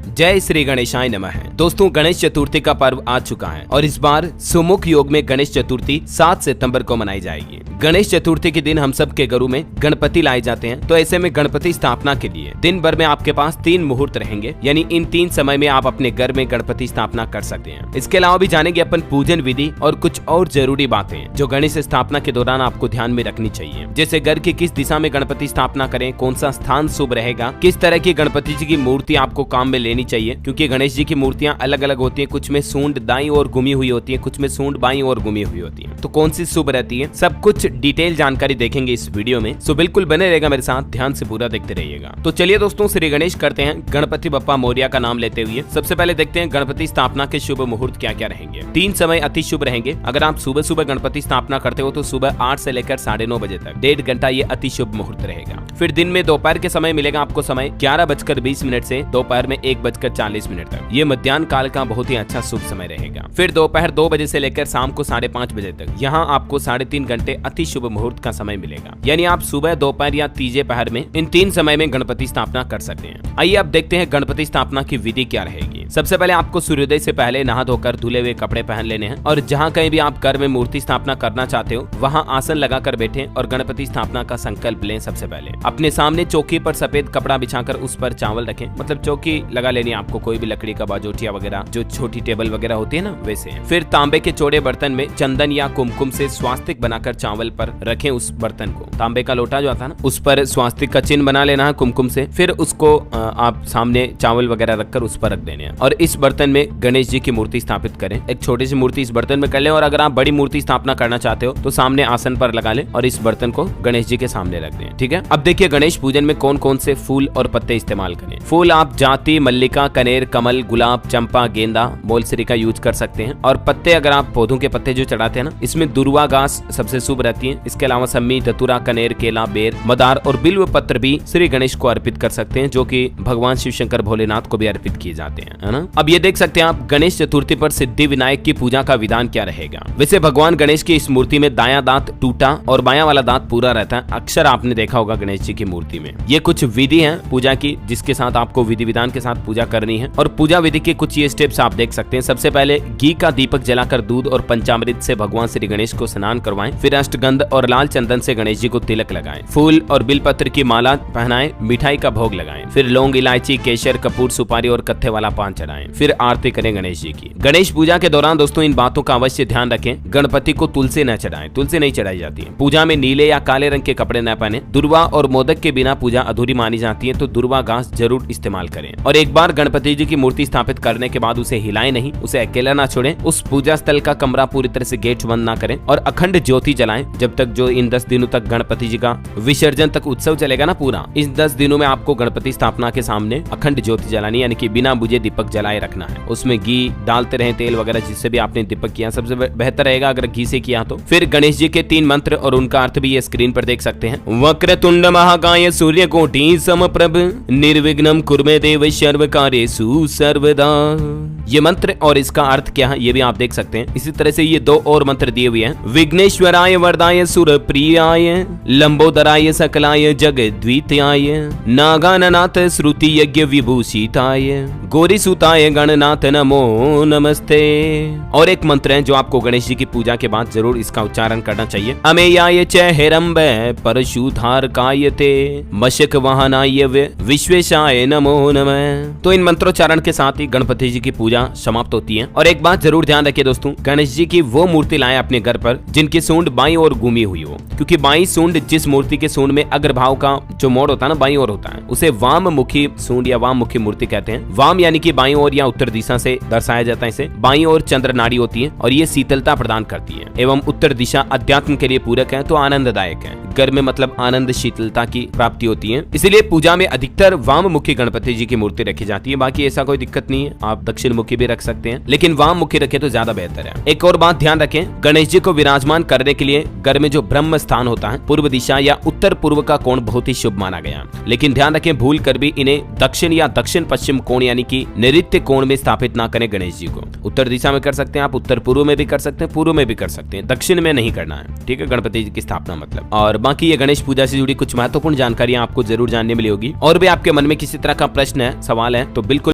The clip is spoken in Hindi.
जय श्री गणेशाय नमः। दोस्तों, गणेश चतुर्थी का पर्व आ चुका है और इस बार सुमुख योग में गणेश चतुर्थी 7 सितंबर को मनाई जाएगी। गणेश चतुर्थी के दिन हम सब के घरों में गणपति लाए जाते हैं, तो ऐसे में गणपति स्थापना के लिए दिन भर में आपके पास 3 मुहूर्त रहेंगे, यानी इन 3 समय में आप अपने घर में गणपति स्थापना कर सकते हैं। इसके अलावा भी जानेंगे अपन पूजन विधि और कुछ और जरूरी बातें जो गणेश स्थापना के दौरान आपको ध्यान में रखनी चाहिए, जैसे घर की किस दिशा में गणपति स्थापना करें, कौन सा स्थान शुभ रहेगा, किस तरह की गणपति जी की मूर्ति आपको काम में लेनी चाहिए, क्योंकि गणेश जी की मूर्तियां अलग अलग होती हैं, कुछ में सूंड दाईं ओर घूमी हुई होती है, कुछ में सूंड बाईं ओर घूमी हुई होती है, तो कौन सी शुभ रहती है, सब कुछ डिटेल जानकारी देखेंगे इस वीडियो में। सो बिल्कुल बने रहेगा मेरे साथ, ध्यान से पूरा देखते रहिएगा। तो चलिए दोस्तों, श्री गणेश करते हैं गणपति बप्पा मोरिया का नाम लेते हुए। सबसे पहले देखते हैं गणपति स्थापना के शुभ मुहूर्त क्या क्या रहेंगे। 3 समय अति शुभ रहेंगे। अगर आप सुबह सुबह गणपति स्थापना करते हो तो सुबह 8 से लेकर 9:30 बजे तक 1.5 घंटा ये अति शुभ मुहूर्त रहेगा। फिर दिन में दोपहर के समय मिलेगा आपको समय 11:20 से दोपहर में 1:40 तक, ये मध्याह्न काल का बहुत ही अच्छा शुभ समय रहेगा। फिर दोपहर 2 बजे से लेकर शाम को 5:30 बजे तक यहाँ आपको 3.5 घंटे अति शुभ मुहूर्त का समय मिलेगा, यानी आप सुबह, दोपहर या तीजे पहर में इन 3 समय में गणपति स्थापना कर सकते हैं। आइए अब देखते हैं गणपति स्थापना की विधि क्या रहेगी। सबसे पहले आपको सूर्योदय से पहले नहा धोकर धुले हुए कपड़े पहन लेने हैं और जहाँ कहीं भी आप घर में मूर्ति स्थापना करना चाहते हो वहाँ आसन लगाकर बैठे और गणपति स्थापना का संकल्प लें। सबसे पहले अपने सामने चौकी पर सफेद कपड़ा बिछाकर उस पर चावल रखें, मतलब चौकी लगा लेनी है आपको, कोई भी लकड़ी का बाजोटिया वगैरह जो छोटी टेबल वगैरह होती है ना, वैसे। फिर तांबे के चौड़े बर्तन में चंदन या कुमकुम से स्वास्तिक बनाकर चावल पर रखें। उस बर्तन को, तांबे का लोटा जो आता है ना, उस पर स्वास्तिक का चिन्ह बना लेना है कुमकुम से। फिर उसको आप सामने चावल वगैरह रखकर उस पर रख देने हैं और इस बर्तन में गणेश जी की मूर्ति स्थापित करें। एक छोटी सी मूर्ति इस बर्तन में कर लें और अगर आप बड़ी मूर्ति स्थापना करना चाहते हो तो सामने आसन पर लगा लें और इस बर्तन को गणेश जी के सामने रख दें। ठीक है। अब देखिए गणेश पूजन में कौन कौन से फूल और पत्ते इस्तेमाल करें। फूल आप जाति, मल्लिका, कनेर, कमल, गुलाब, चंपा, गेंदा, मोलसरी का यूज कर सकते हैं। और पत्ते अगर आप पौधों के पत्ते जो चढ़ाते हैं ना, इसमें दुर्वा घास सबसे शुभ रहती है। इसके अलावा सम्मी, धतूरा, कनेर, केला, बेर, मदार और बिल्व पत्र भी श्री गणेश को अर्पित कर सकते हैं, जो कि भगवान शिव शंकर भोलेनाथ को भी अर्पित किए जाते हैं, है ना। अब ये देख सकते हैं आप गणेश चतुर्थी पर सिद्धि विनायक की पूजा का विधान क्या रहेगा। वैसे भगवान गणेश की इस मूर्ति में दायां दांत टूटा और बायां वाला दांत पूरा रहता है, अक्सर आपने देखा होगा गणेश जी की मूर्ति में। ये कुछ विधि है पूजा की जिसके साथ आपको विधि विधान के साथ पूजा करनी है और पूजा विधि के कुछ ये स्टेप्स आप देख सकते हैं। सबसे पहले घी का दीपक जलाकर दूध और पंचामृत से भगवान श्री गणेश को स्नान करवाएं। फिर अष्टगंध और लाल चंदन से गणेश जी को तिलक लगाएं। फूल और बिलपत्र की माला पहनाएं। मिठाई का भोग लगाएं। फिर लौंग, इलायची, केसर, कपूर, सुपारी और कत्थे वाला पान चढ़ाएं। फिर आरती करें गणेश जी की। गणेश पूजा के दौरान दोस्तों इन बातों का अवश्य ध्यान रखें। गणपति को तुलसी न चढ़ाएं, तुलसी नहीं चढ़ाई जाती है। पूजा में नीले या काले रंग के कपड़े न पहने। दुर्वा और मोदक के बिना पूजा अधूरी मानी जाती है, तो दुर्वा घास जरूर इस्तेमाल करें। और एक बार गणपति जी की मूर्ति स्थापित करने के बाद उसे हिलाएं नहीं, उसे अकेला ना छोड़ें। उस पूजा स्थल का कमरा पूरी तरह से गेट बंद ना करें और अखंड ज्योति जलाएं जब तक, जो इन 10 दिनों तक गणपति जी का विसर्जन तक उत्सव चलेगा ना पूरा, इस 10 दिनों में आपको गणपति स्थापना के सामने अखंड ज्योति जलानी, यानी कि बिना बुझे दीपक जलाए रखना है। उसमें घी डालते रहे, तेल वगैरह जिससे भी आपने दीपक किया, सबसे बेहतर रहेगा अगर घी से किया तो। फिर गणेश जी के 3 मंत्र और उनका अर्थ भी ये स्क्रीन पर देख सकते हैं। वक्रतुंड महाकाय सूर्यकोटि समप्रभ निर्विघ्नं कुर्मे देव सर्वकार्येषु सर्वदा। ये मंत्र और इसका अर्थ क्या है ये भी आप देख सकते हैं। इसी तरह से ये 2 और मंत्र दिए हुए हैं। विघ्नेश्वराय वरदाय सुरप्रियाय लंबोदराय सकलाय जगद्वितयाय नागाननाथ श्रुति यज्ञ विभूषिताय गौरीसुताय गणनाथ नमो नमस्ते। और एक मंत्र है जो आपको गणेश जी की पूजा के बाद जरूर इसका उच्चारण करना चाहिए। अमेयाय च हेरंबे परशुधारकाय ते मशक वाहनाय विश्वेशाय नमो नमः। तो इन मंत्रोच्चारण के साथ ही गणपति जी की पूजा समाप्त होती है। और एक बात जरूर ध्यान रखिए दोस्तों, गणेश जी की वो मूर्ति लाएं अपने घर पर जिनकी सूंड बाईं ओर घूमी हुई हो, क्योंकि बाईं सूंड जिस मूर्ति के सूंड में अग्रभाव का जो मोड़ होता है ना, बाईं ओर होता है, उसे वाम मुखी सूंड या वाम मुखी मूर्ति कहते हैं। वाम यानी कि बाईं ओर या उत्तर दिशा से दर्शाया जाता है इसे। बाईं ओर चंद्र नाड़ी होती है और ये शीतलता प्रदान करती है एवं उत्तर दिशा अध्यात्म के लिए पूरक है, तो आनंददायक है। घर में मतलब आनंद शीतलता की प्राप्ति होती है, इसलिए पूजा में अधिकतर वाम मुखी गणपति जी की मूर्ति रखी जाती है। बाकी ऐसा कोई दिक्कत नहीं है, आप दक्षिण मुखी भी रख सकते हैं, लेकिन वाम मुखी रखे तो ज्यादा बेहतर है। एक और बात ध्यान रखें, गणेश जी को विराजमान करने के लिए घर में जो ब्रह्म स्थान होता है, पूर्व दिशा या उत्तर पूर्व का कोण बहुत ही शुभ माना गया। लेकिन ध्यान रखें, भूल कर भी इन्हें दक्षिण या दक्षिण पश्चिम कोण यानी कि नैऋत्य कोण में स्थापित ना करें गणेश जी को। उत्तर दिशा में कर सकते हैं आप, उत्तर पूर्व में भी कर सकते हैं, पूर्व में भी कर सकते हैं, दक्षिण में नहीं करना है। ठीक है, गणपति जी की स्थापना मतलब। और बाकी ये गणेश पूजा से जुड़ी कुछ महत्वपूर्ण जानकारियां आपको जरूर जानने मिली होगी। और भी आपके मन में किसी तरह का प्रश्न है, सवाल है, तो बिल्कुल